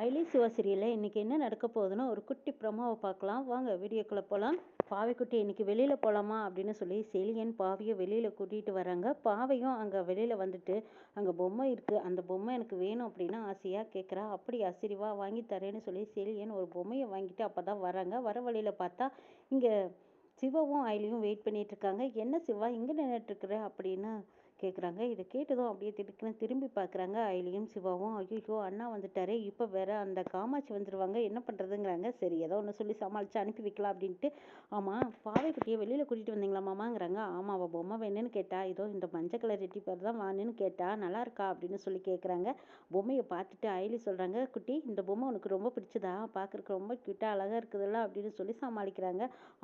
ஐலி சிவா சீரியலில் இன்றைக்கி என்ன நடக்க போகுதுன்னு ஒரு குட்டி ப்ரமோவை பார்க்கலாம். வாங்க வீடியோக்குள்ளே போகலாம். பாவைக்குட்டி இன்றைக்கி வெளியில் போகலாமா அப்படின்னு சொல்லி செலியன் பாவையை வெளியில் கூட்டிகிட்டு வராங்க. பாவையும் அங்கே வெளியில் வந்துட்டு அங்கே பொம்மை இருக்குது, அந்த பொம்மை எனக்கு வேணும் அப்படின்னு ஆசையாக கேட்குறா. அப்படி ஆசிரிவா வாங்கி தரேன்னு சொல்லி செலியன் ஒரு பொம்மையை வாங்கிட்டு அப்போ தான் வராங்க. வர வழியில் பார்த்தா இங்கே சிவாவும் ஐலியும் வெயிட் பண்ணிட்டு இருக்காங்க. என்ன சிவா இங்கே நின்றுட்டுருக்குற அப்படின்னு கேட்குறாங்க. இதை கேட்டதும் அப்படியே திடுக்குன்னு திரும்பி பார்க்குறாங்க. ஐலியும் சிவாவும் ஐயோ அண்ணா வந்துட்டாரே, இப்போ வேற அந்த காமாட்சி வந்துடுவாங்க, என்ன பண்ணுறதுங்கிறாங்க. சரி ஏதோ ஒன்று சொல்லி சமாளித்து அனுப்பி வைக்கலாம் அப்படின்ட்டு. ஆமாம் பாவைக்குட்டியை வெளியில் கூட்டிகிட்டு வந்தீங்களா மாமாங்கிறாங்க. ஆமாம் அவள் பொம்மை வேணுன்னு கேட்டா, இதோ இந்த மஞ்சள் கலர் ரெட்டி பேர் தான் வாணுன்னு கேட்டா, நல்லா இருக்கா அப்படின்னு சொல்லி கேட்குறாங்க. பொம்மையை பார்த்துட்டு ஐலி சொல்கிறாங்க, குட்டி இந்த பொம்மை உனக்கு ரொம்ப பிடிச்சதா, பார்க்குறக்கு ரொம்ப க்யூட்டாக அழகாக இருக்குதுல்ல அப்படின்னு சொல்லி சமாளிக்கிறாங்க.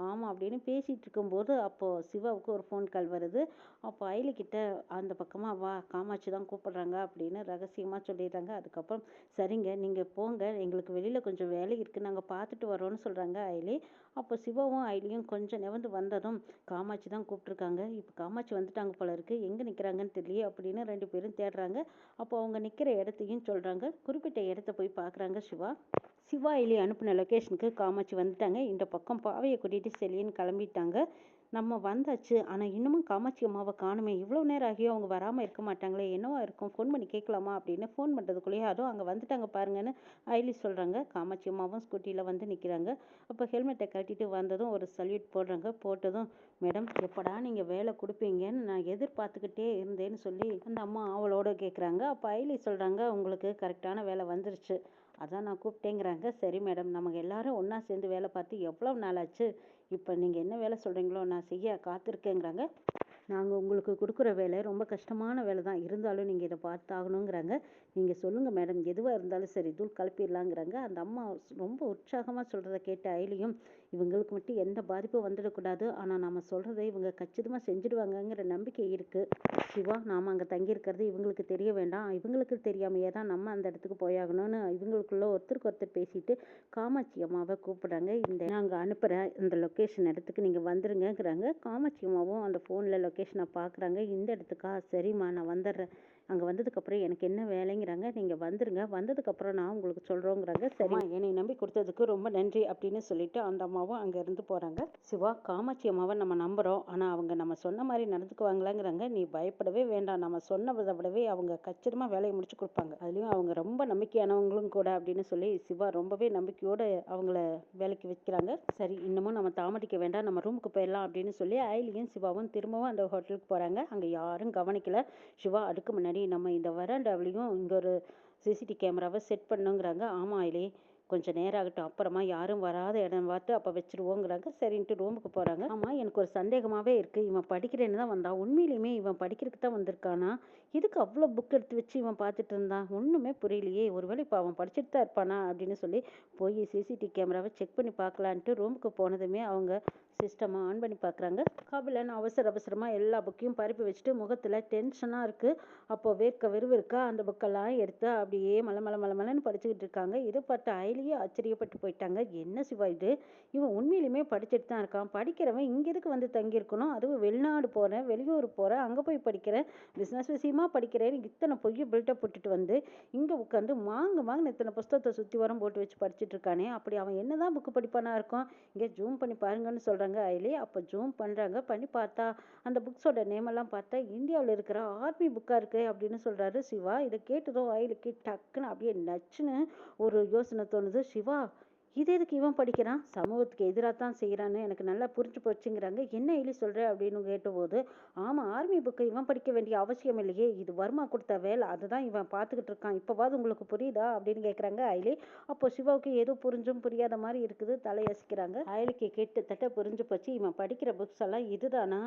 ஆமாம் அப்படின்னு பேசிகிட்டு இருக்கும்போது அப்போது சிவாவுக்கு ஒரு ஃபோன் கால் வருது. அப்போ ஐலி கிட்ட அந்த பக்கமாக வா காமாட்சி தான் கூப்பிடுறாங்க அப்படின்னு ரகசியமாக சொல்லிடுறாங்க. அதுக்கப்புறம் சரிங்க நீங்கள் போங்க, எங்களுக்கு வெளியில் கொஞ்சம் வேலை இருக்குது, நாங்கள் பார்த்துட்டு வரோன்னு சொல்கிறாங்க ஐலி. அப்போ சிவாவும் ஐலியும் கொஞ்சம் நிவந்து வந்ததும் காமாட்சி தான் கூப்பிட்ருக்காங்க. இப்போ காமாட்சி வந்துட்டாங்க போல இருக்குது, எங்கே நிற்கிறாங்கன்னு தெரியல அப்படின்னு ரெண்டு பேரும் தேடுறாங்க. அப்போ அவங்க நிற்கிற இடத்தையும் சொல்கிறாங்க. குறிப்பிட்ட இடத்த போய் பார்க்குறாங்க சிவா. சிவா ஐலி அனுப்பின லொக்கேஷனுக்கு காமாட்சி வந்துட்டாங்க. இந்த பக்கம் பாவையை கூட்டிகிட்டு செலின்னு கிளம்பிட்டாங்க. நம்ம வந்தாச்சு, ஆனால் இன்னமும் காமாட்சி அம்மாவை காணுமே, இவ்வளோ நேரம் ஆகியும் அவங்க வராமல் இருக்க மாட்டாங்களே, என்னவா இருக்கும், ஃபோன் பண்ணி கேட்கலாமா அப்படின்னு ஃபோன் பண்ணுறதுக்குள்ளேயே அதுவும் அங்கே வந்துட்டாங்க பாருங்கன்னு ஐலி சொல்கிறாங்க. காமாட்சி அம்மாவும் ஸ்கூட்டியில் வந்து நிற்கிறாங்க. அப்போ ஹெல்மெட்டை கட்டிட்டு வந்ததும் ஒரு சல்யூட் போடுறாங்க. போட்டதும் மேடம் எப்படா நீங்கள் வேலை கொடுப்பீங்கன்னு நான் எதிர்பார்த்துக்கிட்டே இருந்தேன்னு சொல்லி அந்த அம்மா அவளோட கேட்குறாங்க. அப்போ ஐலி சொல்கிறாங்க, உங்களுக்கு கரெக்டான வேலை வந்துருச்சு, அதான் நான் கூப்பிட்டேங்கிறாங்க. சரி மேடம், நமக்கு எல்லாரும் ஒன்றா சேர்ந்து வேலை பார்த்து எவ்வளோ நாளாச்சு, இப்போ நீங்கள் என்ன வேலை சொல்கிறீங்களோ நான் செய்ய காத்திருக்கேங்கிறாங்க. நாங்கள் உங்களுக்கு கொடுக்குற வேலை ரொம்ப கஷ்டமான வேலை தான், இருந்தாலும் நீங்கள் இதை பார்த்தாகணுங்கிறாங்க. நீங்கள் சொல்லுங்கள் மேடம், எதுவாக இருந்தாலும் சரி தூள் கலப்பிடலாங்கிறாங்க. அந்த அம்மா ரொம்ப உற்சாகமாக சொல்கிறத கேட்ட ஐலியும் இவங்களுக்கு மட்டும் எந்த பாதிப்பும் வந்துடக்கூடாது, ஆனால் நம்ம சொல்கிறத இவங்க கச்சிதமாக செஞ்சுடுவாங்கங்கிற நம்பிக்கை இருக்குது. சிவா நாம் அங்கே தங்கியிருக்கிறது இவங்களுக்கு தெரிய வேண்டாம், இவங்களுக்கு தெரியாமையே தான் நம்ம அந்த இடத்துக்கு போயாகணும்னு இவங்களுக்குள்ள ஒருத்தருக்கு ஒருத்தர் பேசிட்டு காமாட்சி அம்மாவை கூப்பிடுறாங்க. இந்த நாங்கள் அனுப்புகிற இந்த லொக்கேஷன் இடத்துக்கு நீங்கள் வந்துருங்கிறாங்க. காமாட்சி அம்மாவும் அந்த ஃபோனில் லொக்கேஷனை பார்க்குறாங்க. இந்த இடத்துக்கா, சரிம்மா நான் வந்துடுறேன், அங்கே வந்ததுக்கப்புறம் எனக்கு என்ன வேலைங்கிறாங்க. நீங்கள் வந்துடுங்க, வந்ததுக்கப்புறம் நான் உங்களுக்கு சொல்கிறோங்கிறாங்க. சரிம்மா என்னை நம்பி கொடுத்ததுக்கு ரொம்ப நன்றி அப்படின்னு சொல்லிட்டு அந்த அம்மாவும் அங்கேருந்து போகிறாங்க. சிவா காமாட்சி அம்மாவை நம்ம நம்புகிறோம், ஆனால் அவங்க நம்ம சொன்ன மாதிரி நடந்துக்குவாங்களாங்கிறாங்க. நீ பயப்படவே வேண்டாம், நம்ம சொன்னதை விடவே அவங்க கச்சிதமாக வேலையை முடிச்சு கொடுப்பாங்க, அதுலேயும் அவங்க ரொம்ப நம்பிக்கையானவங்களும் கூட அப்படின்னு சொல்லி சிவா ரொம்பவே நம்பிக்கையோடு அவங்கள வேலைக்கு வைக்கிறாங்க. சரி இன்னமும் நம்ம தாமதிக்க வேண்டாம், நம்ம ரூமுக்கு போயிடலாம் அப்படின்னு சொல்லி ஐலியும் சிவாவும் திரும்பவும் அந்த ஹோட்டலுக்கு போகிறாங்க. அங்கே யாரும் கவனிக்கல. சிவா அதுக்கு முன்னாடி நம்ம இந்த வராண்டாவிலையும் இங்கே ஒரு சிசிடிவி கேமராவை செட் பண்ணுங்கிறாங்க. ஆமாம் ஐலி, கொஞ்சம் நேரம் ஆகட்டும், அப்புறமா யாரும் வராத இடம் பார்த்து அப்போ வச்சுருவோங்கிறாங்க. சரின்ட்டு ரூமுக்கு போகிறாங்க. ஆமாம் எனக்கு ஒரு சந்தேகமாகவே இருக்குது, இவன் படிக்கிறேன்னு தான் வந்தான், உண்மையிலுமே இவன் படிக்கிறதுக்கு தான் வந்திருக்கானா, இதுக்கு அவ்வளோ புக் எடுத்து வச்சு இவன் பார்த்துட்டு இருந்தான், ஒன்றுமே புரியலையே, ஒருவேளை இப்போ அவன் படிச்சுட்டு தான் இருப்பானா அப்படின்னு சொல்லி போய் சிசிடிவி கேமராவை செக் பண்ணி பார்க்கலான்ட்டு ரூமுக்கு போனதுமே அவங்க சிஸ்டமை ஆன் பண்ணி பார்க்குறாங்க. கபிலன் அவசரமாக எல்லா புக்கையும் பரப்பி வச்சுட்டு முகத்தில் டென்ஷனாக இருக்குது. அப்போது வேர்க்க விறுவிறுக்கா அந்த புக்கெல்லாம் எடுத்து அப்படியே மலன்னு படிச்சுக்கிட்டு இருக்காங்க. இதை பார்த்து ஐலியே ஆச்சரியப்பட்டு போயிட்டாங்க. என்ன சிவா இது, இவன் உண்மையிலுமே படிச்சுட்டு தான் இருக்கான், படிக்கிறவன் இங்கே எதுக்கு வந்து தங்கியிருக்கணும், அதுவும் வெளிநாடு போகிறேன், வெளியூர் போகிறேன், அங்கே போய் படிக்கிறேன், பிஸ்னஸ் விஷயமாக படிக்கிறேன், இத்தனை பொய்யை பில்டப் போட்டுட்டு வந்து இங்கே உட்காந்து மாங்கன்னு இத்தனை புஸ்தகத்தை சுற்றி வரம் போட்டு வச்சு படிச்சுட்டு இருக்கானே, அப்படி அவன் என்னதான் புக்கு படிப்பானா இருக்கும், இங்கே ஜூம் பண்ணி பாருங்கன்னு சொல்கிறாங்க ஐலி. அப்போ ஜூம் பண்ணுறாங்க. பண்ணி பார்த்தா அந்த புக்ஸோட நேமெல்லாம் பார்த்தா இந்தியாவில் இருக்கிற ஆர்மி புக்காக இருக்கு அப்படின்னு சொல்கிறாரு சிவா. இதை கேட்டதும் ஐலிக்கு டக்குன்னு அப்படியே நச்சுன்னு ஒரு யோசனை தோணுது. சிவா இது எதுக்கு இவன் படிக்கிறான், சமூகத்துக்கு எதிராக தான் செய்கிறான்னு எனக்கு நல்லா புரிஞ்சு போச்சுங்கிறாங்க. என்ன எழுதி சொல்கிற அப்படின்னு கேட்டபோது ஆமாம் ஆர்மி புக்கை இவன் படிக்க வேண்டிய அவசியம் இல்லையே, இது வர்மா கொடுத்த வேலை, அதை தான் இவன் பார்த்துக்கிட்டு இருக்கான், இப்போவாது உங்களுக்கு புரியுதா அப்படின்னு கேட்குறாங்க ஐலி. அப்போ சிவாவுக்கு ஏதோ புரிஞ்சும் புரியாத மாதிரி இருக்குது, தலையசிக்கிறாங்க. ஐலிக்கு கிட்டத்தட்ட புரிஞ்சு போச்சு, இவன் படிக்கிற புக்ஸ் எல்லாம் இதுதானா,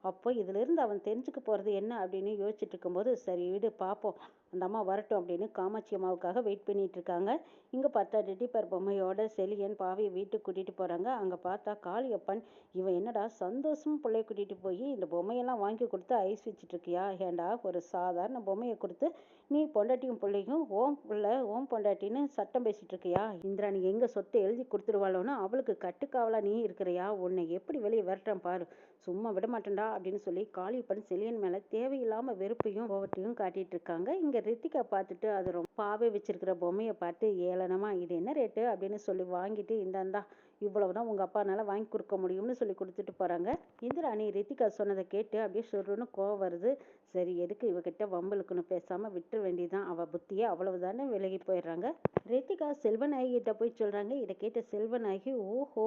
அப்போ இதிலிருந்து அவன் தெரிஞ்சுக்க போகிறது என்ன அப்படின்னு யோசிச்சுட்டு இருக்கும்போது சரி விடு பார்ப்போம், அந்த அம்மா வரட்டும் அப்படின்னு காமாட்சி அம்மாவுக்காக வெயிட் பண்ணிட்டு இருக்காங்க. இங்கே பார்த்தா ரெட்டிப்பர் பொம்மையோட செலியன் பாவையை வீட்டுக்கு கூட்டிகிட்டு போகிறாங்க. அங்கே பார்த்தா காளியப்பன் இவன் என்னடா சந்தோஷம் பிள்ளைய கூட்டிகிட்டு போய் இந்த பொம்மையெல்லாம் வாங்கி கொடுத்து ஐஸ் வச்சுட்டு இருக்கியா, ஏண்டா ஒரு சாதாரண பொம்மையை கொடுத்து நீ பொண்டாட்டியும் பிள்ளையும் ஓம் பிள்ளை ஓம் பொண்டாட்டின்னு சட்டம் பேசிட்டு இருக்கியா? இந்திராணி எங்க சொத்தை எழுதி கொடுத்துருவாளோன்னு அவளுக்கு கட்டுக்காவலா நீ இருக்கிறியா? உன்னை எப்படி வெளியே விரட்டுறேன் பாரு, சும்மா விட மாட்டேன்டா அப்படின்னு சொல்லி காளியப்பன் செலியன் மேல தேவையில்லாம வெறுப்பையும் கோவத்தையும் காட்டிட்டு இருக்காங்க. இங்க ரித்திகா பார்த்துட்டு அது ரொம்ப பாவே வச்சிருக்கிற பொம்மையை பார்த்து ஏளனமா இது என்ன ரேட்டு அப்படின்னு சொல்லி வாங்கிட்டு இந்தாந்தா இவ்வளவுதான் உங்க அப்பானால வாங்கி கொடுக்க முடியும்னு சொல்லி கொடுத்துட்டு போறாங்க. இந்திராணி ரித்திகா சொன்னதை கேட்டு அப்படியே சொல்றன்னு கோவம் வருது. சரி எதுக்கு இவகிட்ட வம்பலுக்குன்னு பேசாம விட்டுற வேண்டியதுதான், அவ புத்தியே அவ்வளவுதானே விலகி போயிடுறாங்க. ரித்திகா செல்வநாயகி கிட்ட போய் சொல்றாங்க. இதை கேட்ட செல்வநாயகி ஓஹோ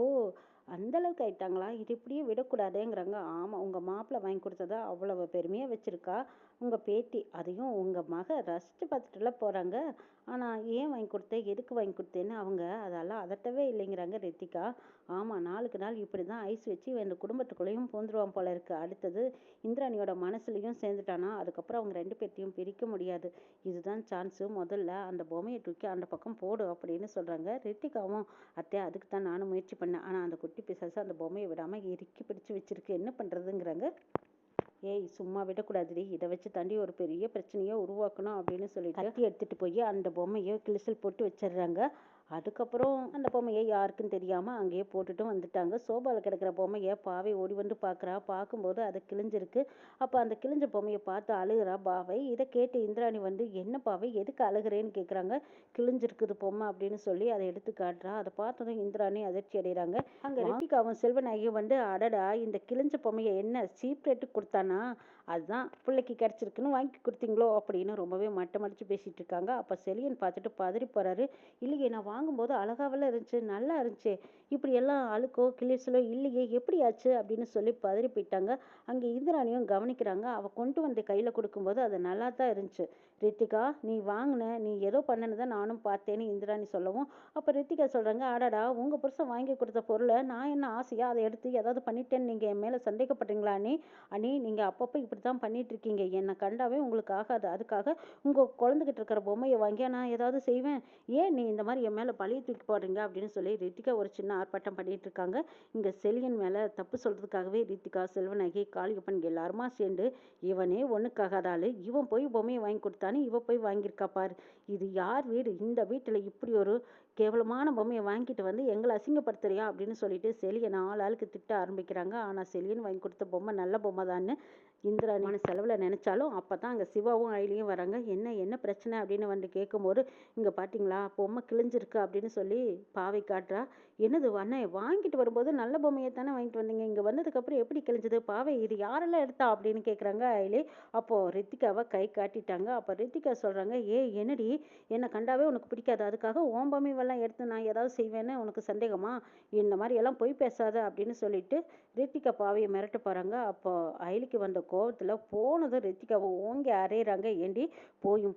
அந்த அளவுக்கு ஆயிட்டாங்களா, இது இப்படியே விடக்கூடாதேங்கிறாங்க. ஆமா உங்க மாப்பிள்ளை வாங்கி கொடுத்ததா அவ்வளவு பெருமையா வச்சிருக்கா உங்க பேத்தி, அதையும் உங்க மக ரசிச்சு பார்த்துட்டுல போறாங்க. ஆனா ஏன் வாங்கி கொடுத்தேன் எதுக்கு வாங்கி கொடுத்தேன்னு அவங்க அதெல்லாம் அதட்டவே இல்லைங்கிறாங்க ரித்திகா. ஆமா நாளுக்கு நாள் இப்படிதான் ஐஸ் வச்சு இந்த குடும்பத்துக்குள்ளேயும் பூந்துருவான் போல இருக்கு. அடுத்தது இந்திராணியோட மனசுலயும் சேர்ந்துட்டானா அதுக்கப்புறம் அவங்க ரெண்டு பேர்த்தையும் பிரிக்க முடியாது. இதுதான் சான்ஸு, முதல்ல அந்த பொம்மையை தூக்கி அந்த பக்கம் போடு அப்படின்னு சொல்றாங்க. ரித்திகாவும் அத்தை அதுக்கு தான் நானும் முயற்சி பண்ணேன், ஆனா அந்த குட்டி பிசாசு அந்த பொம்மையை விடாம இறுக்கி பிடிச்சு வச்சிருக்கு, என்ன பண்றதுங்கிறாங்க. ஏய் சும்மா விடக்கூடாதுடி, இதை வச்சு தாண்டி ஒரு பெரிய பிரச்சனையை உருவாக்கணும் அப்படின்னு சொல்லிட்டு கத்தி எடுத்துட்டு போய் அந்த பொம்மையை கிழிசல் போட்டு வச்சிடுறாங்க. அதுக்கப்புறம் அந்த பொம்மையை யாருக்கும் தெரியாம அங்கேயே போட்டுட்டும் வந்துட்டாங்க. சோபால கிடக்கிற பொம்மையை பாவை ஓடி வந்து பார்க்குறா. பார்க்கும்போது அது கிழிஞ்சிருக்கு. அப்போ அந்த கிழிஞ்ச பொம்மையை பார்த்து அழுகிறா பாவை. இதை கேட்டு இந்திராணி வந்து என்ன பாவை எதுக்கு அழுகிறேன்னு கேட்குறாங்க. கிழிஞ்சிருக்குது பொம்மை அப்படின்னு சொல்லி அதை எடுத்து காட்டுறா. அதை பார்த்ததும் இந்திராணி அதிர்ச்சி அடைகிறாங்க. அங்கே ரித்திகாவும் செல்வநாயகியும் வந்து அடடா இந்த கிழிஞ்ச பொம்மையை என்ன சீப் ரேட்டுக்கு கொடுத்தானா, அதுதான் பிள்ளைக்கு கிடைச்சிருக்குன்னு வாங்கி கொடுத்தீங்களோ அப்படின்னு ரொம்பவே மட்டமடிச்சு பேசிட்டு இருக்காங்க. அப்போ செலியன் பார்த்துட்டு பதறி போறாரு. இல்லையே நான் வாங்கும்போது அழகாவெல்லாம் இருந்துச்சு, நல்லா இருந்துச்சு, இப்படி எல்லாம் அழுக்கோ கிளிசலோ இல்லையே எப்படி ஆச்சு அப்படின்னு சொல்லி பதறி போயிட்டாங்க. அங்கே இந்திராணியும் கவனிக்கிறாங்க. அவள் கொண்டு வந்து கையில் கொடுக்கும்போது அது நல்லா தான் இருந்துச்சு. ரித்திகா நீ வாங்கின நீ ஏதோ பண்ணனதை நானும் பார்த்தேன்னு இந்திராணி சொல்லவும் அப்போ ரித்திகா சொல்கிறாங்க, ஆடாடா உங்கள் புருஷன் வாங்கி கொடுத்த பொருளை நான் என்ன ஆசையாக அதை எடுத்து ஏதாவது பண்ணிட்டேன்னு நீங்கள் என் மேலே சந்தேகப்பட்டீங்களா அண்ணி? அண்ணி நீங்கள் அப்பப்போ இப்படி தான் பண்ணிட்டு இருக்கீங்க, என்னை கண்டாவே உங்களுக்கு ஆகாது, அதுக்காக உங்கள் குழந்தைகிட்ட இருக்கிற பொம்மையை வாங்கியா நான் ஏதாவது செய்வேன், ஏன் நீ இந்த மாதிரி என் மேலே பழிய தூக்கி போடுறீங்க அப்படின்னு சொல்லி ரித்திகா ஒரு சின்ன ஆர்ப்பாட்டம் பண்ணிட்டு இருக்காங்க. இங்கே செலியன் மேலே தப்பு சொல்கிறதுக்காகவே ரித்திகா செல்வநாயகி காளியப்பன் எல்லாருமா சேர்ந்து இவனே ஒன்றுக்காகாத ஆளு, இவன் போய் பொம்மையை வாங்கி கொடுத்தான்னு இவ போய் வாங்கியிருக்கா பாரு, இது யார் வீடு, இந்த வீட்டில் இப்படி ஒரு கேவலமான பொம்மையை வாங்கிட்டு வந்து எங்களை அசிங்கப்படுத்துறியா அப்படின்னு சொல்லிட்டு செலியன் ஆளுக்கு திட்ட ஆரம்பிக்கிறாங்க. ஆனால் செலியன் வாங்கி கொடுத்த பொம்மை நல்ல பொம்மை தான்னு இந்திராணியான செலவில் நினச்சாலும் அப்போ தான் அங்கே சிவாவும் அயிலியும் வராங்க. என்ன என்ன பிரச்சனை அப்படின்னு வந்து கேட்கும்போது இங்கே பார்த்தீங்களா பொம்மை கிழிஞ்சிருக்கு அப்படின்னு சொல்லி பாவை காட்டுறா. என்னது அண்ணே வாங்கிட்டு வரும்போது நல்ல பொம்மையை தானே வாங்கிட்டு வந்தீங்க, இங்கே வந்ததுக்கப்புறம் எப்படி கிழிஞ்சது பாவை, இது யாரெல்லாம் எடுத்தா அப்படின்னு கேட்குறாங்க அயிலி. அப்போது ரித்திகாவை கை காட்டிட்டாங்க. அப்போ ரித்திகா சொல்கிறாங்க, என்னடி என்னை கண்டாவே உனக்கு பிடிக்காது, அதுக்காக ஓம் பொம்மையெல்லாம் எடுத்து நான் ஏதாவது செய்வேன்னு உனக்கு சந்தேகமா, இந்த மாதிரி எல்லாம் பொய் பேசாத அப்படின்னு சொல்லிட்டு ரித்திகா பாவையை மிரட்ட போகிறாங்க. அப்போ அயிலிக்கு வந்த கோவத்தில் போனதும் ரித்திகாவை ஓங்கி அரைகிறாங்க. ஏண்டி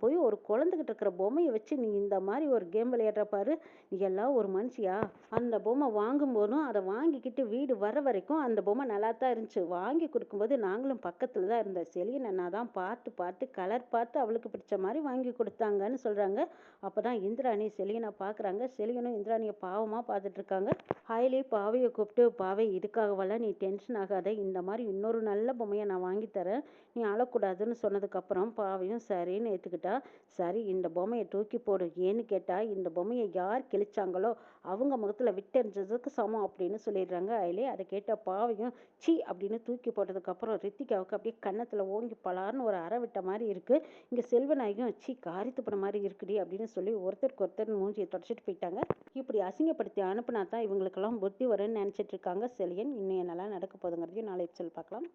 போய் ஒரு குழந்தைகிட்ட இருக்கிற பொம்மையை வச்சு நீ இந்த மாதிரி ஒரு கேம் விளையாடுற பாரு, நீ எல்லாம் ஒரு மனுஷியா? அந்த பொம்மை வாங்கும்போதும் அதை வாங்கிக்கிட்டு வீடு வர வரைக்கும் அந்த பொம்மை நல்லா தான் இருந்துச்சு, வாங்கி கொடுக்கும்போது நாங்களும் பக்கத்தில் தான் இருந்தோம், செலியன் அண்ணா தான் பார்த்து பார்த்து கலர் பார்த்து அவளுக்கு பிடிச்ச மாதிரி வாங்கி கொடுத்தாங்கன்னு சொல்கிறாங்க. அப்போ தான் இந்திராணி செலியனை பார்க்குறாங்க. செலியனும் இந்திராணியை பாவமாக பார்த்துட்டு இருக்காங்க. ஹாயிலே பாவையை கூப்பிட்டு பாவை இதுக்காகவெல்லாம் நீ டென்ஷன் ஆகாத, இந்த மாதிரி இன்னொரு நல்ல பொம்மையை நான் வாங்கி தரேன், நீ அழக்கூடாதுன்னு சொன்னதுக்கப்புறம் பாவையும் சரின்னு ஏற்றுக்கிட்டா. சரி இந்த பொம்மையை தூக்கி போடு, ஏன்னு கேட்டால் இந்த பொம்மையை யார் கிழிச்சாங்களோ அவங்க முகத்தில் விட்டெறிஞ்சதுக்கு சமம் அப்படின்னு சொல்லிடுறாங்க அயிலே. அதை கேட்ட பாவையும் சி அப்படின்னு தூக்கி போட்டதுக்கப்புறம் ரித்திகாவுக்கு அப்படியே கன்னத்தில் ஓங்கி பலார்னு ஒரு அறை விட்ட மாதிரி இருக்குது. இங்கே செல்வநாயகம் சி காரித்து போன மாதிரி இருக்குடி அப்படின்னு சொல்லி ஒருத்தருக்கு ஒருத்தர் மூஞ்சியை தொடச்சிட்டு போயிட்டாங்க. இப்படி அசிங்கப்படுத்தி அனுப்புனா தான் இவங்களுக்கெல்லாம் புத்தி வரும்னு நினச்சிட்டு இருக்காங்க செலியன். இன்னும் என்னெல்லாம் நடக்க போகுதுங்கிறதையும் நாளை எபிசோட் பார்க்கலாம்.